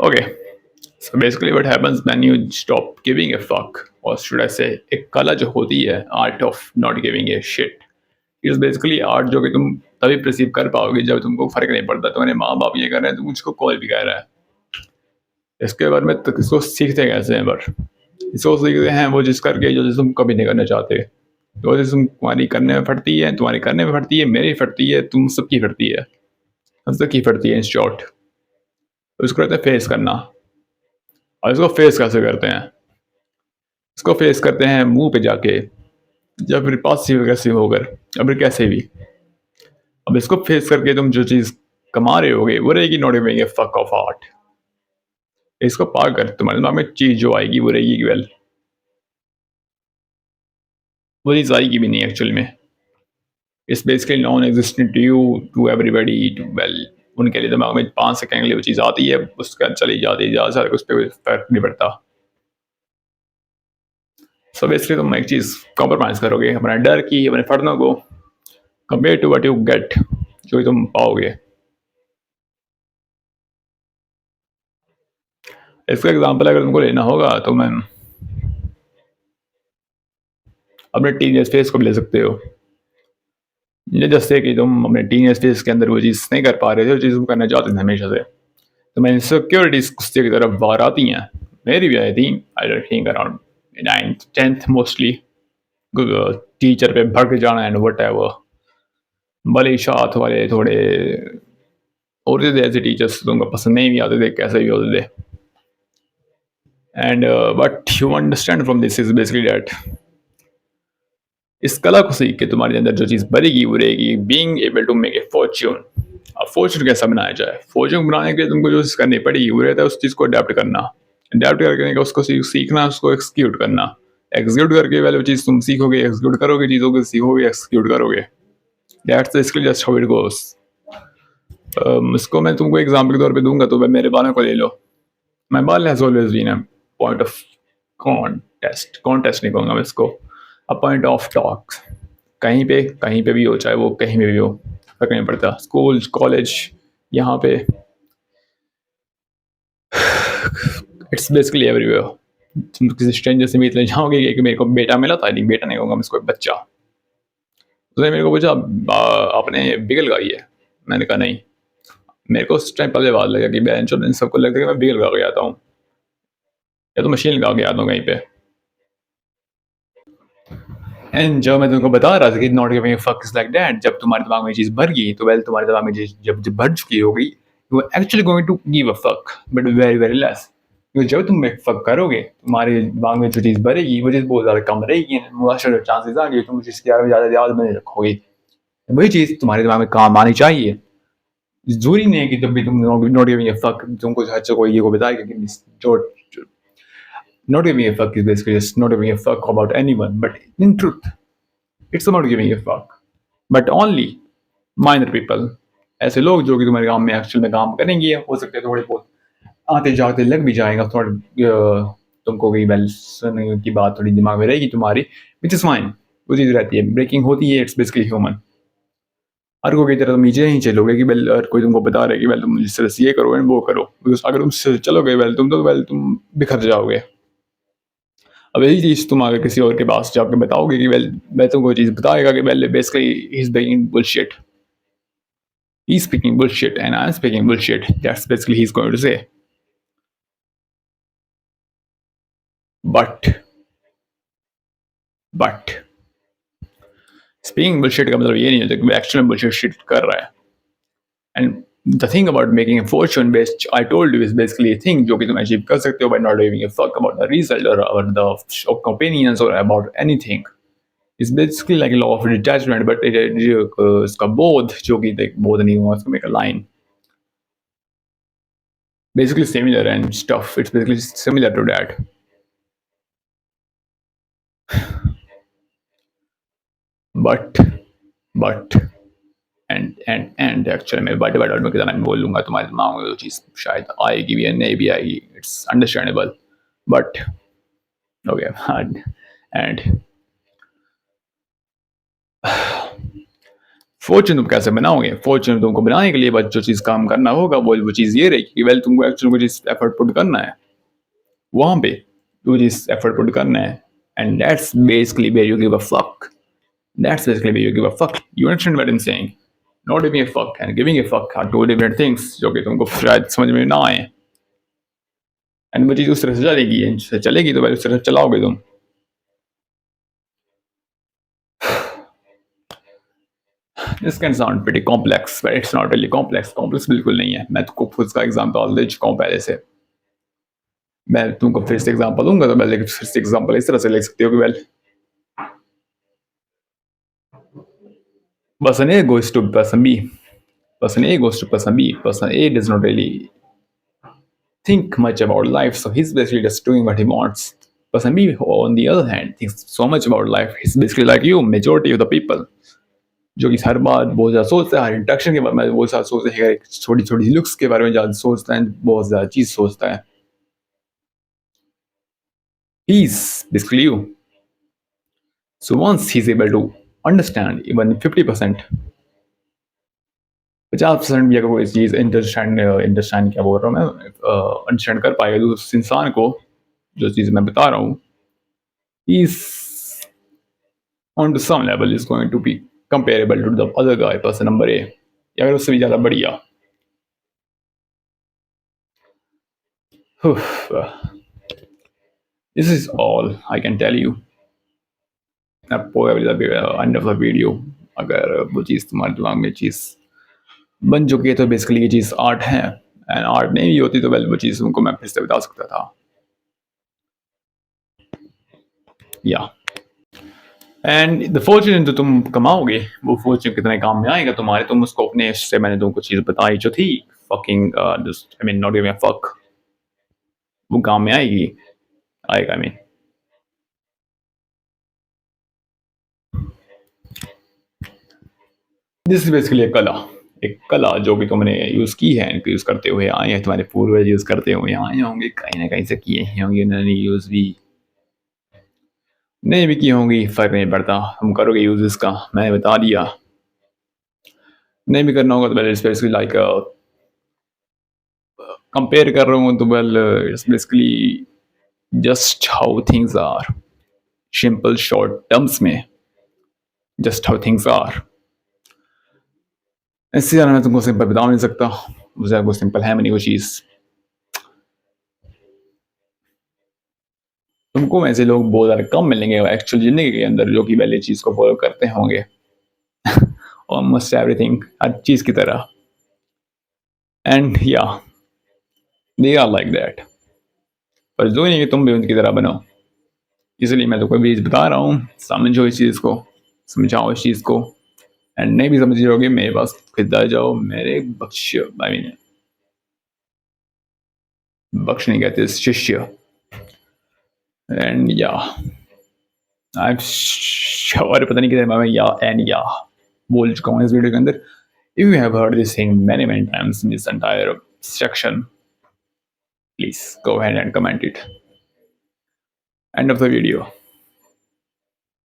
Okay, so basically what happens when you stop giving a fuck, or should I say एक कला जो होती है, art of not giving a shit, is basically art जो कि तुम तभी perceive कर पाओगे जब तुमको फर्क नहीं पड़ता तुम्हारे माँ बाप ये कर रहे हैं तुम मुझको कॉल भी कर रहा है। इसके बारे में तो इसको सीखते कैसे हैं? पर इसको सीखते हैं वो जिस करके जो चीज़ तुम कभी नहीं करना चाहते। जो चीज़ तुम्हारी करने में फटती है, तुम्हारी करने में फटती है, मेरी फटती है, तुम सबकी फटती है, हम सबकी फटती है इन शॉर्ट। तो इसको कहते हैं फेस करना। और इसको फेस कैसे करते हैं? इसको फेस करते हैं मुंह पे जाके, या फिर पासिव अग्रेसिव होकर, या फिर कैसे भी। अब इसको फेस करके तुम जो चीज़ कमा रहे होगे वो रहेगी not giving a fuck off art. इसको पार कर तुम्हारे दिमाग में चीज़ जो आएगी वो रहेगी वेल, वो चीज़ आएगी भी नहीं एक्चुअल में। It's basically non existent to you, to everybody, to well. उनके लिए दिमाग में 5 सेकंड के लिए वो चीज़ आती है, उसके बाद चली जाती है, ज़्यादा से उस पर कोई फर्क नहीं पड़ता। सो बेसिकली तुम एक चीज़ कॉम्प्रोमाइज़ करोगे अपने डर की, अपने फटनों को, compare to what you get, जो तुम पाओगे। इसका एग्जांपल अगर तुमको लेना होगा तो मैं अपने टीनेज फेस को भी ले सकते हो। ये जैसे कि तुम अपने टीनेज फेस के अंदर वो चीज़ नहीं कर पा रहे थे, वो चीज़ तुम करना चाहते थे हमेशा से, तो मैं इनसिक्योरिटीज गुस्से की तरफ बाहर आती हैं। मेरी भी आई थी, I think around 9th 10th mostly. Teacher पे भड़क जाना एंड वट एवर, भले ही साथ वाले थोड़े होते थे ऐसे टीचर्स तुमको पसंद नहीं भी आते थे, कैसे भी होते थे। And but you understand from this is basically that इस कला को सीख के तुम्हारे अंदर जो चीज़ बनेगी वो रहेगी being able to make a fortune. अब फॉर्च्यून कैसा बनाया जाए? फॉर्च्यून बनाने के लिए तुमको जो चीज़ करनी पड़ेगी वो रहता है उस चीज़ को अडेप्ट करना। अडेप्ट करने का उसको सीखना, उसको एक्सक्यूट करना। एग्जीक्यूट करके पहले वो चीज़ तुम सीखोगे, एक्सक्यूट करोगे, चीज़ों को सीखोगे, एक्सक्यूट करोगे। That's basically just how it goes. इसको मैं तुमको एग्जाम्पल के तौर पे दूंगा तो मेरे बालों को ले लो। My ball has always been a point of contest नहीं कहूँगा मैं इसको, अ पॉइंट ऑफ टॉक। कहीं पे भी हो, चाहे वो कहीं पे भी हो, फर्क नहीं पड़ता, स्कूल, कॉलेज, यहाँ पे, इट्स बेसिकली एवरीवेयर। तुम किसी स्ट्रेंजर से मिलने जाओगे कि मेरे को बेटा मिला था, नहीं बेटा नहीं कहूँगा मैं इसको, बच्चा। उसने मेरे को पूछा आपने बिगल गाई है? मैंने कहा नहीं। मेरे को उस टाइम पहले बात लगा कि बेंच इन सबको लगता है कि मैं बिगल गा के आता हूँ या तो मशीन गा के आता हूँ कहीं पे। एंड जब मैं तुमको बता रहा था कि not giving a fuck is like that, जब तुम्हारे दिमाग में चीज़ भर गई तो वेल तुम्हारे दिमाग में जब जब भर चुकी होगी you are actually going to give a fuck, but very very less. क्योंकि जब तुम एक फक करोगे तुम्हारे दिमाग में जो चीज़ भरेगी वो चीज़ बहुत ज़्यादा कम रहेगी, चांसेस आ गए तुम उस चीज़ के बारे में ज़्यादा याद नहीं रखोगे। वही चीज़ तुम्हारे दिमाग में काम आनी चाहिए। जरूरी नहीं है कि जब भी तुम नॉट गिविंग अ फक तुमको हर जगह कोई ये को बताएगा कि जो not giving a fuck is basically just not giving a fuck about anyone, but in truth it's about giving a fuck, but only minor people। ऐसे लोग जो कि तुम्हारे काम में एक्चुअल में काम करेंगे, हो सकते हैं थोड़े बहुत आते जाते लग भी जाएगा थोड़ा, तुमको कई बैल सुनने की बात थोड़ी दिमाग में रहेगी तुम्हारी, विच इज़ फाइन। वो चीज़ रहती है, ब्रेकिंग होती है, इट्स बेसिकली ह्यूमन। हर कोई की तरह तुम नीचे नहीं चलोगे कि वेल हर कोई तुमको बता रहा है कि वेल तुम इस तरह से ये करो एंड वो करो, बिकॉज अगर तुम चलोगे वेल तुम बिखर जाओगे। अब यही चीज़ तुम अगर किसी और के पास जाके बताओगे कि वेल मैं तुमको चीज़ बताएगा कि well basically he is speaking bullshit, he is speaking bullshit and I am speaking bullshit, that's basically he is going to say. But but speaking bullshit का मतलब ये नहीं होता कि वो एक्चुअल में बुलशिट शिट कर रहा है। And the thing about making a fortune based I told you is basically a thing जो कि तुम अचीव कर सकते हो by not giving a fuck about the result or about the opinions or about anything। It's basically like a law of detachment, but इसका बोध जो कि बोध नहीं हुआ, इसको make a line basically similar and stuff, it's basically similar to that। but but and actually मैं but में कितना मैं बोल लूँगा तुम्हारे दिमाग में वो चीज़ शायद आएगी भी या नहीं भी आएगी, it's understandable. But okay and Fortune तुम कैसे बनाओगे? फॉर्च्यून तुमको बनाने के लिए बस जो चीज़ काम करना होगा वो चीज़ ये रहेगी कि वेल तुमको एक्चुअली वो चीज़ एफर्ट पुट करना है वहाँ पे, वो चीज़ एफर्ट पुट करना है, and that's basically where you give a fuck. That's basically where you give a fuck. You understand what I am saying? Not giving a fuck and giving a fuck are two different things जो कि तुमको शायद समझ में ना आए। And वो चीज़ उस तरह से चलेगी तो भाई उस तरह से चलाओगे तुम। This can sound pretty complex, but it's not really complex. Complex बिल्कुल नहीं है। मैं तुमको खुद का एग्जांपल दे चुका हूँ पहले से। मैं तुमको फिर से एग्जांपल दूंगा तो पहले फिर से एग्जांपल इस तरह से ले सकते हो कि well person A goes to person B. Person A goes to person B. Person A does not really think much about life, so he's basically just doing what he wants. Person B, on the other hand, thinks so much about life. He's basically like you, majority of the people. जो कि हर बात बहुत ज़्यादा सोचता है, हर interaction के बारे में बहुत ज़्यादा सोचता है, छोटी छोटी लुक्स के बारे में ज़्यादा सोचता है, बहुत ज़्यादा चीज़ सोचता है। He's basically you. So once he's able to understand even 50%, 50% भी अगर वो इस चीज़ अंडरस्टैंड क्या बोल रहा हूँ मैं, अंडरस्टैंड कर पाएगा तो उस इंसान को जो चीज़ मैं बता रहा हूँ, he's on to some level is going to be comparable to the other guy, person number A, या अगर उससे भी ज़्यादा बढ़िया। This is all I can tell you. Probably the end of the video, अगर वो चीज़ तुम्हारे दिमाग में चीज़ बन चुकी है तो बेसिकली ये चीज़ आर्ट है, एंड आर्ट नहीं भी होती तो वेल वो चीज़ उनको मैं फिर से बता सकता था। या एंड द फॉर्चून जो तुम कमाओगे वो फॉर्चून कितने काम में आएगा तुम्हारे, तुम उसको अपने से मैंने तुमको चीज़ बताई जो थी fucking just I mean not giving a fuck, वो काम में आएगी, आएगा I mean. This is basically एक कला जो कि तुमने यूज़ की है, इनको यूज़ करते हुए आए हैं, तुम्हारे पूर्वज यूज़ करते हुए आए होंगे, कहीं ना कहीं से किए ही होंगे उन्होंने यूज़ भी, नहीं भी की होंगी, फ़र्क नहीं पड़ता, तुम करोगे यूज़ इसका, मैंने बता दिया। नहीं भी करना होगा तो well it's basically like compare कर रहा हूँ तो well it's basically just how things are, simple short terms में जस्ट हाउ थिंग्स आर। इससे ज़्यादा मैं तुमको सिंपल बता नहीं सकता, मुझे वो सिंपल है नहीं वो चीज़। तुमको ऐसे लोग बहुत ज़्यादा कम मिलेंगे एक्चुअल ज़िंदगी के अंदर जो कि पहले चीज़ को फॉलो करते होंगे ऑलमोस्ट एवरीथिंग, हर चीज़ की तरह, एंड या दे आर लाइक दैट, पर जो नहीं कि तुम भी उनकी तरह बनो। इसलिए मैं तुमको भी बता रहा हूँ, समझो इस चीज़ को, समझाओ इस चीज़ को, एंड नहीं भी समझ रहोगे मेरे पास खुद आ जाओ, मेरे बख्श आई मीन बख्श नहीं कहते शिष्य, एंड या आई एम श्योर पता नहीं कितने मैं या एंड या बोल चुका हूँ इस वीडियो के अंदर। If you have heard this thing many times in this entire section, please go ahead and comment it. End of the video.